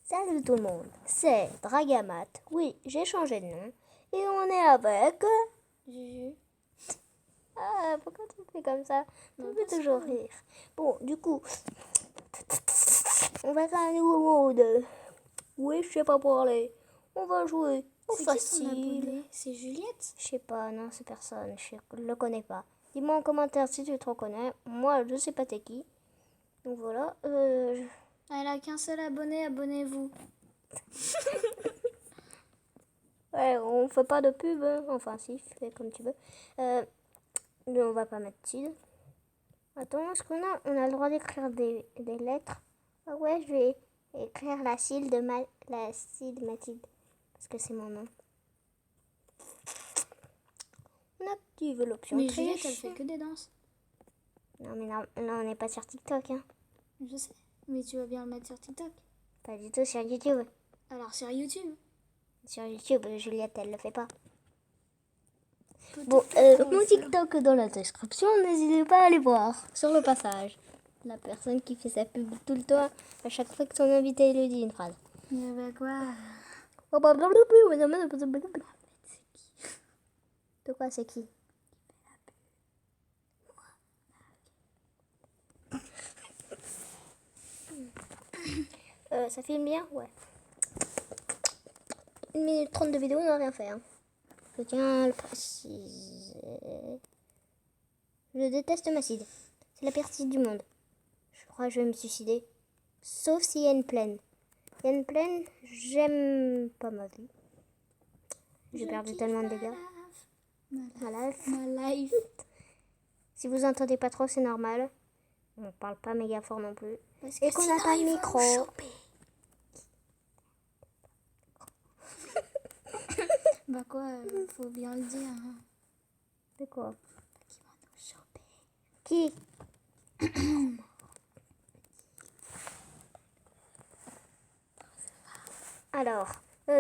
Salut tout le monde, c'est Dragamat. Oui, j'ai changé de nom. Et on est avec Juju. Ah, pourquoi tu me fais comme ça? Tu me fais toujours rire. Bon, du coup, on va faire un nouveau mode. Oui, je sais pas parler. On va jouer au C'est qui ton facile. abonné? C'est Juliette? Je sais pas, non, c'est personne. Je le connais pas. Dis-moi en commentaire si tu te reconnais. Moi, je sais pas t'es qui. Donc voilà. Elle a qu'un seul abonné, abonnez-vous. Ouais, on fait pas de pub, hein. Enfin si, fais comme tu veux. Mais on va pas mettre Tid. Attends, est-ce on a le droit d'écrire des lettres? Ah ouais, je vais écrire la Cid Mathilde. Parce que c'est mon nom. On active l'option Mais Juliette, elle triche. fait que des danses. Non mais non, on n'est pas sur TikTok, hein. Je sais. Mais tu vas bien le mettre sur TikTok. Pas du tout sur YouTube. Alors sur YouTube. Sur YouTube, Juliette, elle le fait pas. Peut-être Bon, qu'on va mon le faire. TikTok dans la description, n'hésitez pas à aller voir sur le passage. La personne qui fait sa pub tout le temps, à chaque fois que son invité lui dit une phrase. Mais bah quoi? De quoi c'est qui? Ça filme bien? Ouais. 1 minute 30 de vidéo, on n'a rien fait. Hein. Je tiens à le préciser. Je déteste ma cide. C'est la pire cide du monde. Je crois que je vais me suicider. Sauf s'il y a une plaine. Il y a une plaine, j'aime pas ma vie. J'ai perdu tellement de dégâts. Ma life. Si vous entendez pas trop, c'est normal. On parle pas méga fort non plus. Parce Et qu'on n'a pas de micro. Bah quoi, faut bien le dire. Hein. De quoi? Qui va nous choper? Qui? Alors,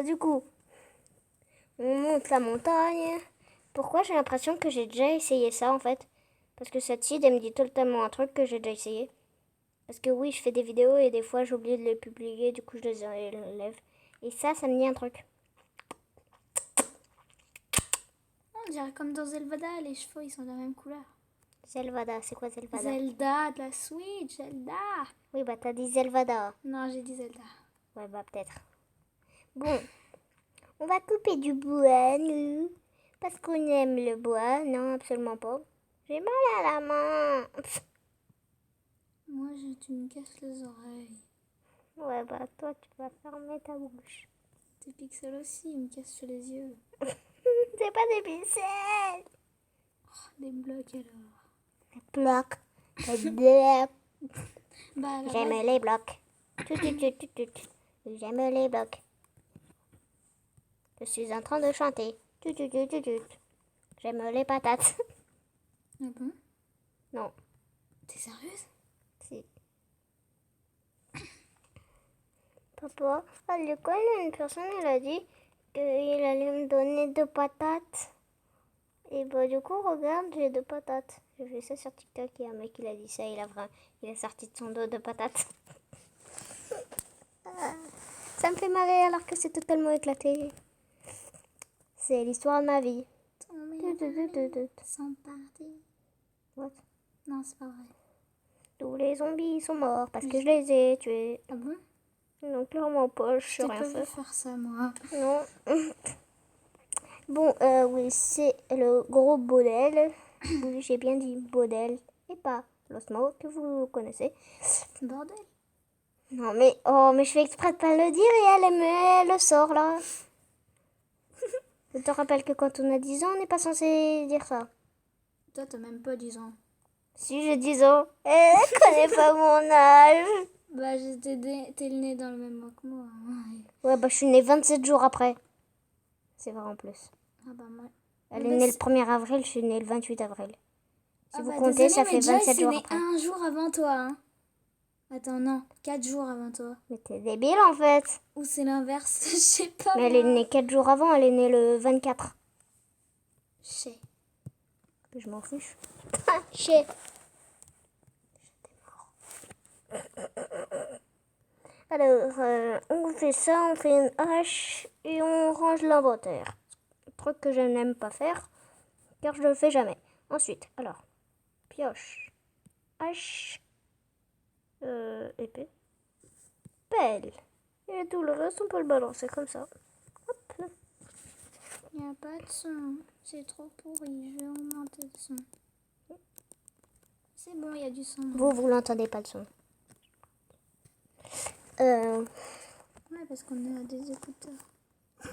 du coup, on monte la montagne. Pourquoi j'ai l'impression que j'ai déjà essayé ça en fait? Parce que cette seed, elle me dit totalement un truc que j'ai déjà essayé. Parce que oui, je fais des vidéos et des fois j'oublie de les publier, du coup je les enlève. Et ça me dit un truc. On dirait comme dans Zelda, les chevaux ils sont de la même couleur. Zelvada, c'est quoi Zelvada? Zelda, de la Switch, Zelda. Oui, bah t'as dit Zelvada. Non, j'ai dit Zelda. Ouais, bah peut-être. Bon, on va couper du bois, nous. Parce qu'on aime le bois. Non, absolument pas. J'ai mal à la main. Moi, tu me casses les oreilles. Ouais, bah toi, tu vas fermer ta bouche. Tes pixels aussi, ils me cassent sur les yeux. C'est pas des pixels. Oh, des blocs alors. Des blocs. Des blocs. Bah alors, J'aime les blocs. J'aime les blocs. Je suis en train de chanter. J'aime les patates. Ah bon? Non. T'es sérieuse? Si. Papa, à l'école, une personne, elle a dit qu'il allait me donner 2 patates. Et bah du coup, regarde, j'ai 2 patates. J'ai vu ça sur TikTok et un mec, il a dit ça, il a sorti de son dos 2 patates. Ça me fait marrer alors que c'est totalement éclaté. C'est l'histoire de ma vie. Sont partis. What? Non, c'est pas vrai. Tous les zombies sont morts parce que je les ai tués. Ah bon? Non, clairement pas, je sais J'ai rien pas vu faire. faire ça, moi. Non. Bon, oui, c'est le gros Baudel. Oui, j'ai bien dit Baudel et pas l'osmo que vous connaissez. Bordel. Non, mais mais je fais exprès de pas le dire et elle le sort là. Je te rappelle que quand on a 10 ans, on n'est pas censé dire ça. Toi, t'as même pas 10 ans. Si j'ai 10 ans, elle connaît pas mon âge. Bah, t'es le né dans le même mois que moi. Hein. Ouais, bah je suis née 27 jours après. C'est vrai en plus. Ah bah moi. Elle est née le 1er avril, je suis née le 28 avril. Si vous comptez, désolé, ça mais fait 27 jours né après. un jour avant toi. Hein. Attends, non, 4 jours avant toi. Mais t'es débile en fait. Ou c'est l'inverse, je sais pas. Mais elle est née 4 jours avant, elle est née le 24. Je sais. Je m'en fiche. Je sais. Alors, on fait ça, on fait une hache et on range l'inventaire. Truc que je n'aime pas faire, car je ne le fais jamais. Ensuite, alors, pioche, hache, épée, pelle. Et tout le reste, on peut le balancer comme ça. Hop. Il n'y a pas de son. C'est trop pourri. Je vais augmenter le son. C'est bon, il y a du son. Vous l'entendez pas le son. Ouais, parce qu'on a des écouteurs.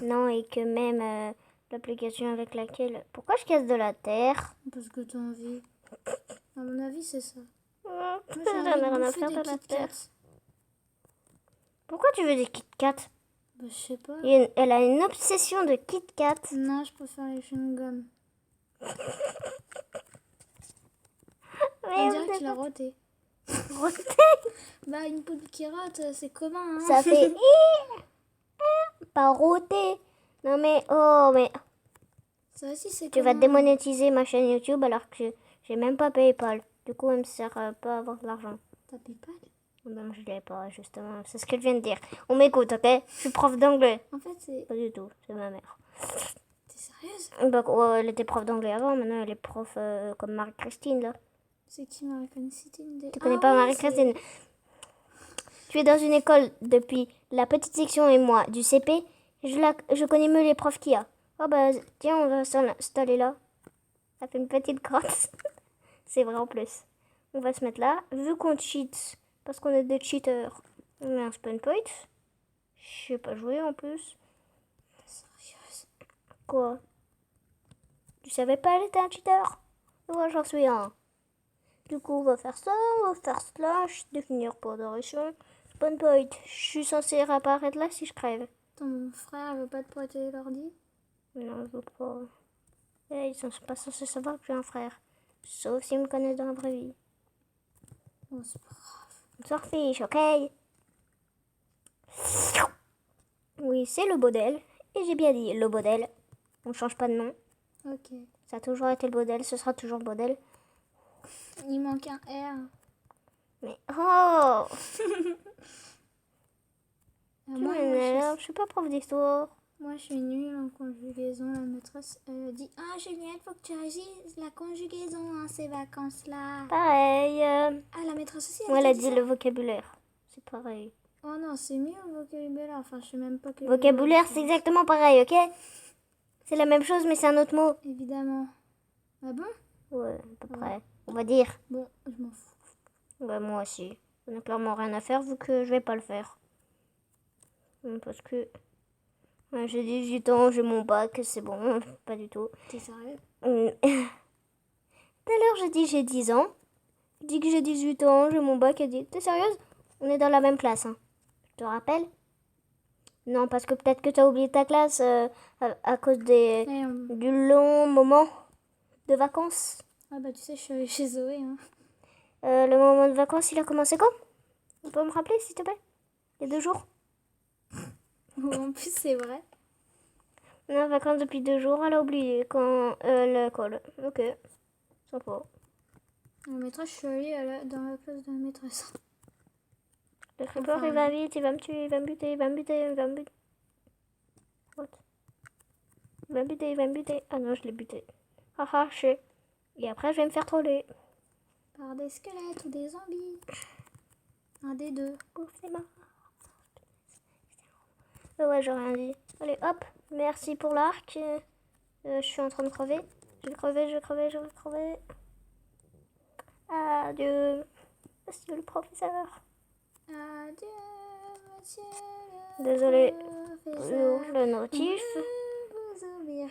Non, et que même l'application avec laquelle... Pourquoi je casse de la terre? Parce que t'as envie. À mon avis, c'est ça. J'en Moi, ai j'ai envie rien de à bouffer faire des de la Kit terre. Kats. Pourquoi tu veux des Kit Kat? Bah, je sais pas. Elle a une obsession de Kit Kat. Non, je préfère les chewing-gums. On dirait que tu l'as roté. Roté. Bah, une poule qui rote, c'est commun, hein. Ça fait... Pas roté. Non mais... Oh, mais... Ça aussi, c'est Tu commun. vas démonétiser ma chaîne YouTube alors que j'ai même pas PayPal. Du coup, elle me sert pas à avoir de l'argent. T'as PayPal? Non, je l'ai pas, justement. C'est ce que je viens de dire. On m'écoute, ok? Je suis prof d'anglais. En fait, c'est... Pas du tout, c'est ma mère. T'es sérieuse? Bah, ouais, elle était prof d'anglais avant, maintenant elle est prof comme Marie-Christine, là. C'est qui Marie-Christine? Tu connais pas Marie-Christine? Tu es dans une école depuis la petite section et moi, du CP. Je connais mieux les profs qu'il y a. Oh bah, tiens, on va s'installer là. Ça fait une petite grotte. C'est vrai en plus. On va se mettre là. Vu qu'on cheat, parce qu'on est des cheaters, on met un spawn point. Je sais pas jouer en plus. Sérieuse? Quoi? Tu savais pas, elle était un cheater? Moi, j'en suis un. Du coup, on va faire ça, on va faire slash, définir pour direction, spawn point. Je suis censée réapparaître là si je crève. Ton frère veut pas te prêter l'ordi? Non, je veux pas. Eh, ils sont pas censés savoir que j'ai un frère. Sauf s'ils me connaissent dans la vraie vie. Oh, c'est pas grave. On s'en fiche, ok? Oui, c'est le Baudel. Et j'ai bien dit le Baudel. On change pas de nom. Ok. Ça a toujours été le Baudel, ce sera toujours le Baudel. Il manque un R. Mais oh! Tu Moi, m'énerves, je suis pas prof d'histoire. je suis nulle en conjugaison. La maîtresse dit: Ah, Juliette, faut que tu révises la conjugaison ces vacances-là. Pareil. Ah, la maîtresse aussi, Moi, elle t'a a dit dit ça? le vocabulaire. C'est pareil. Oh non, c'est mieux le vocabulaire. Enfin, je sais même pas que. Vocabulaire, c'est exactement pareil, ok? C'est la même chose, mais c'est un autre mot. Évidemment. Ah bon? Ouais, à peu près. On va dire. Bon, je m'en fous. Ouais, moi aussi. On n'a clairement rien à faire vu que je vais pas le faire. Parce que ouais, j'ai 18 ans, j'ai mon bac, c'est bon. Pas du tout. T'es sérieux? Tout à l'heure, j'ai dit j'ai 10 ans. Je dis que j'ai 18 ans, j'ai mon bac. Elle dit, t'es sérieuse? On est dans la même classe, hein. Je te rappelle? Non, parce que peut-être que t'as oublié ta classe à cause du long moment de vacances. Ah bah tu sais, je suis allée chez Zoé. Hein. Le moment de vacances, il a commencé quand? On peut me rappeler, s'il te plaît? Il y a 2 jours? En plus, c'est vrai. On est en vacances depuis 2 jours, elle a oublié quand l'école. Ok, sympa. La maîtresse, je suis allée dans la classe de la maîtresse. Le creeper, il va vite, il va me tuer, il va me buter, il va me buter, il va me buter. What? Il va me buter, il va me buter. Ah non, je l'ai buté. Haha, je sais. Et après, je vais me faire troller. Par des squelettes ou des zombies. Un des deux. Oh, c'est marrant. Ouais, j'ai rien dit. Allez, hop. Merci pour l'arc. Je suis en train de crever. Je vais crever, je vais crever, je vais crever. Adieu. Monsieur le professeur. Adieu, monsieur le Désolé professeur. pour le notif.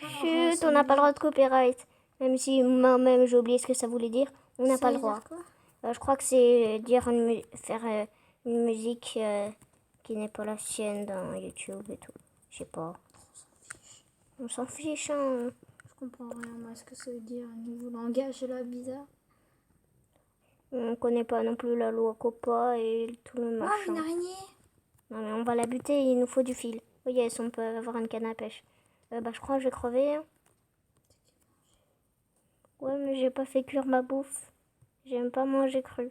Chut, Chut, on n'a pas le droit de copyright. Même si moi-même j'ai oublié ce que ça voulait dire, on n'a pas le droit. Je crois que c'est dire faire une musique qui n'est pas la sienne dans YouTube et tout. Je sais pas. On s'en fiche, hein. Je comprends rien, moi, ce que ça veut dire. Un nouveau langage là bizarre. On connaît pas non plus la loi COPPA et tout le machin. Oh, une araignée. Non mais on va la buter, il nous faut du fil. Oh yes, on peut avoir une canne à pêche. Bah je crois que je vais crever. Hein. Ouais mais j'ai pas fait cuire ma bouffe. J'aime pas manger cru.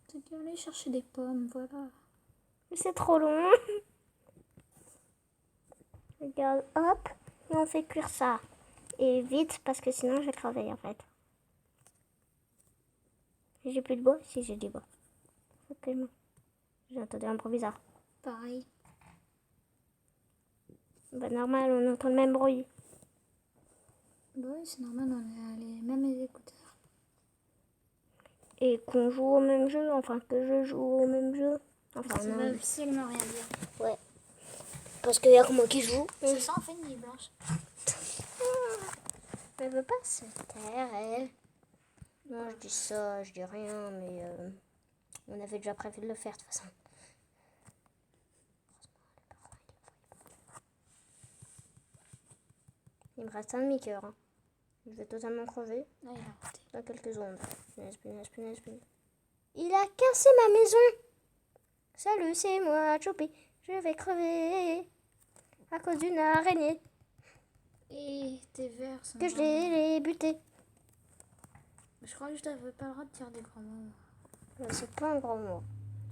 T'es bien allé chercher des pommes, voilà. C'est trop long. Regarde, hop, et on fait cuire ça. Et vite, parce que sinon je vais crever en fait. J'ai plus de bois? Si, j'ai du bois. Ok, j'ai entendu un bruit bizarre. Pareil. Bah normal, on entend le même bruit. Bah oui, c'est normal, on a les mêmes écouteurs. Et qu'on joue au même jeu, enfin que je joue au même jeu. Enfin Ça non. veut absolument rien dire. Ouais. Parce qu'il y a que moi qui joue. C'est ça en fait une nuit blanche. Elle veut pas se taire, elle. Non, je dis ça, je dis rien, mais on avait déjà prévu de le faire de toute façon. Il me reste un demi-cœur. Hein. Je vais totalement crever Ah, il a raté. dans quelques secondes. Punaise. Il a cassé ma maison. Salut, c'est moi, Choupi. Je vais crever à cause d'une araignée Et tes verres sont. que je l'ai buté. Je crois que je n'avais pas le droit de dire des grands mots. C'est pas un gros mot.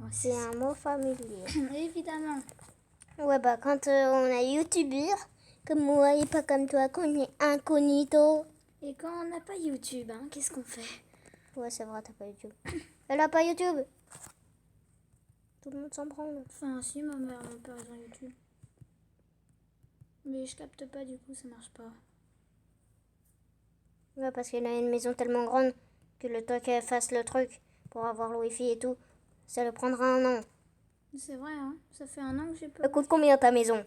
Ouais, C'est un mot familier. Évidemment. Ouais, bah quand on est youtubeur, comme moi et pas comme toi, qu'on est incognito. Et quand on n'a pas YouTube, hein, qu'est-ce qu'on fait? Ouais, c'est vrai, t'as pas YouTube. Elle a pas YouTube. Tout le monde s'en branle. Enfin, si, ma mère n'a pas raison YouTube. Mais je capte pas, du coup, ça marche pas. Ouais, parce qu'elle a une maison tellement grande que le temps qu'elle fasse le truc pour avoir le wifi et tout, ça lui prendra un an. C'est vrai, hein, ça fait un an que j'ai pas. Elle coûte combien ta maison?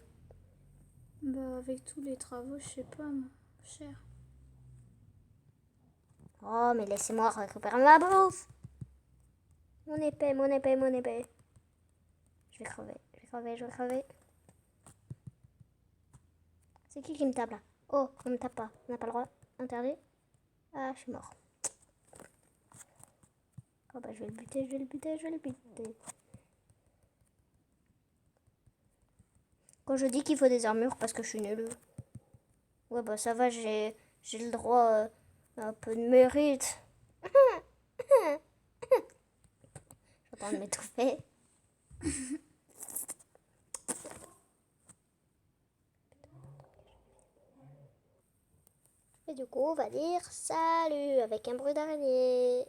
Bah, avec tous les travaux, je sais pas, moi. Cher. Oh, mais laissez-moi récupérer ma bouffe. Mon épée. Je vais crever. C'est qui me tape là? Oh, on me tape pas. On n'a pas le droit. Interdit. Ah, je suis mort. Oh bah je vais le buter. Quand je dis qu'il faut des armures parce que je suis nulle. Ouais bah ça va, j'ai le droit à un peu de mérite. J'entends de m'étouffer. Et du coup, on va dire salut avec un bruit d'araignée.